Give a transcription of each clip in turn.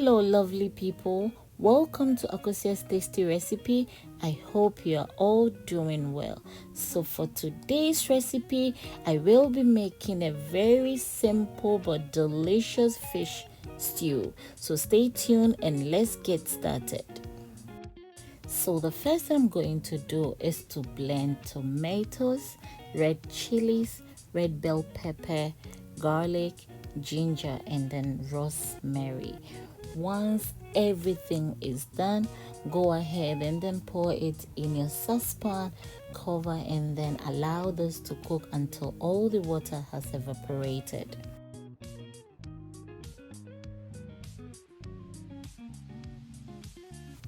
Hello lovely people, welcome to Akosia's tasty recipe. I hope you are all doing well. So for today's recipe, I will be making a very simple but delicious fish stew. So stay tuned and let's get started. So the first thing I'm going to do is to blend tomatoes, red chilies, red bell pepper, garlic, ginger, and then rosemary. Once everything is done, go ahead and then pour it in your saucepan, cover, and then allow this to cook until all the water has evaporated.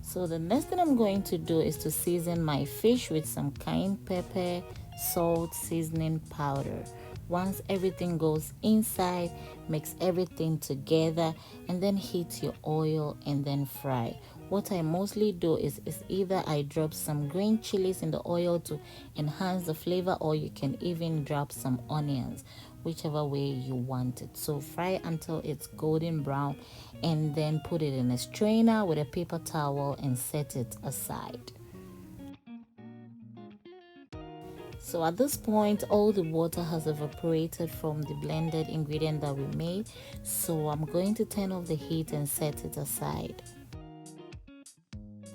So the next thing I'm going to do is to season my fish with some cayenne pepper, salt, seasoning powder. Once everything goes inside, mix everything together and then heat your oil and then fry. What I mostly do is either I drop some green chilies in the oil to enhance the flavor, or you can even drop some onions, whichever way you want it. So fry until it's golden brown and then put it in a strainer with a paper towel and set it aside. So at this point, all the water has evaporated from the blended ingredient that we made. So I'm going to turn off the heat and set it aside.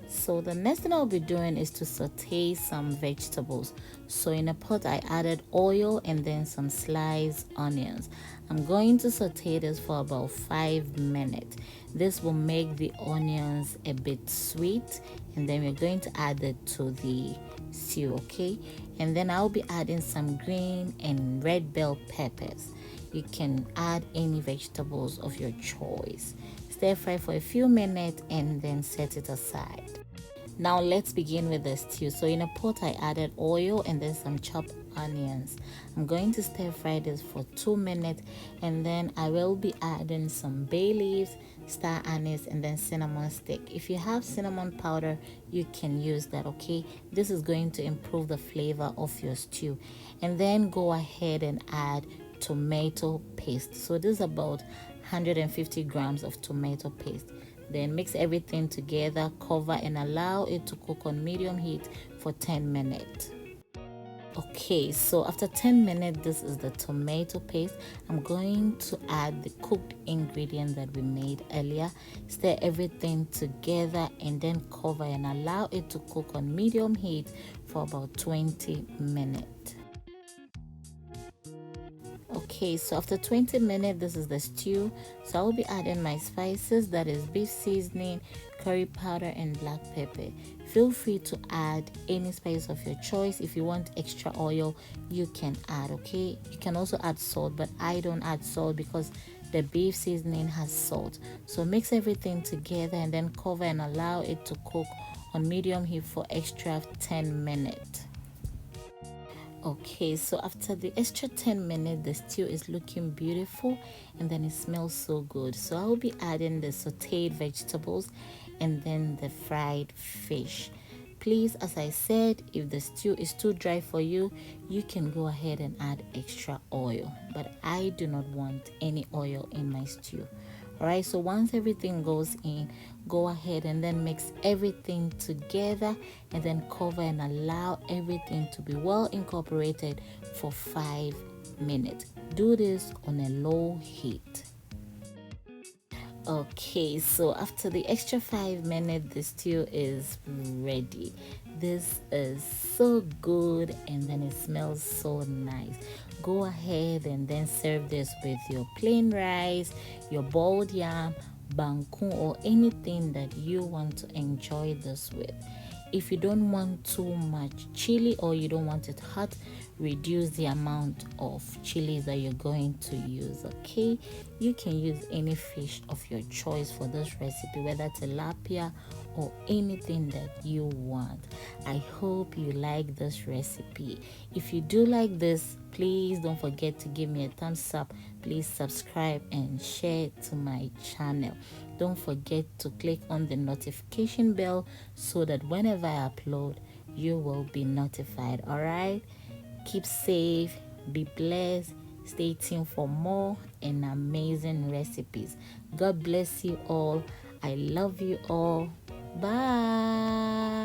So the next thing I'll be doing is to saute some vegetables. So in a pot I added oil and then some sliced onions. I'm going to saute this for about 5 minutes. This will make the onions a bit sweet, and then we're going to add it to the stew, okay? And then I'll be adding some green and red bell peppers. You can add any vegetables of your choice. Stir fry for a few minutes and then set it aside. Now let's begin with the stew. So in a pot I added oil and then some chopped onions. I'm going to stir fry this for 2 minutes, and then I will be adding some bay leaves, star anise, and then cinnamon stick. If you have cinnamon powder, you can use that, okay? This is going to improve the flavor of your stew. And then go ahead and add tomato paste. So this is about 150 grams of tomato paste. Then mix everything together, cover, and allow it to cook on medium heat for 10 minutes. Okay, so after 10 minutes, this is the tomato paste. I'm going to add the cooked ingredient that we made earlier. Stir everything together and then cover and allow it to cook on medium heat for about 20 minutes. Okay, so after 20 minutes, this is the stew. So I will be adding my spices, that is beef seasoning, curry powder, and black pepper. Feel free to add any spice of your choice. If you want extra oil, you can add, okay? You can also add salt, but I don't add salt because the beef seasoning has salt. So mix everything together and then cover and allow it to cook on medium heat for extra 10 minutes. Okay, so after the extra 10 minutes, the stew is looking beautiful and then it smells so good. So I will be adding the sauteed vegetables and then the fried fish. Please, as I said, if the stew is too dry for you, you can go ahead and add extra oil. But I do not want any oil in my stew. Alright, so once everything goes in, go ahead and then mix everything together and then cover and allow everything to be well incorporated for 5 minutes. Do this on a low heat. Okay, so after the extra 5 minutes, the stew is ready. This is so good and then it smells so nice. Go ahead and then serve this with your plain rice, your boiled yam, bangkun, or anything that you want to enjoy this with. If you don't want too much chili or you don't want it hot, reduce the amount of chili that you're going to use, okay? You can use any fish of your choice for this recipe, whether tilapia or anything that you want. I hope you like this recipe. If you do like this, please don't forget to give me a thumbs up. Please subscribe and share to my channel. Don't forget to click on the notification bell so that whenever I upload, you will be notified. All right, keep safe, be blessed, stay tuned for more and amazing recipes. God bless you all. I love you all. Bye.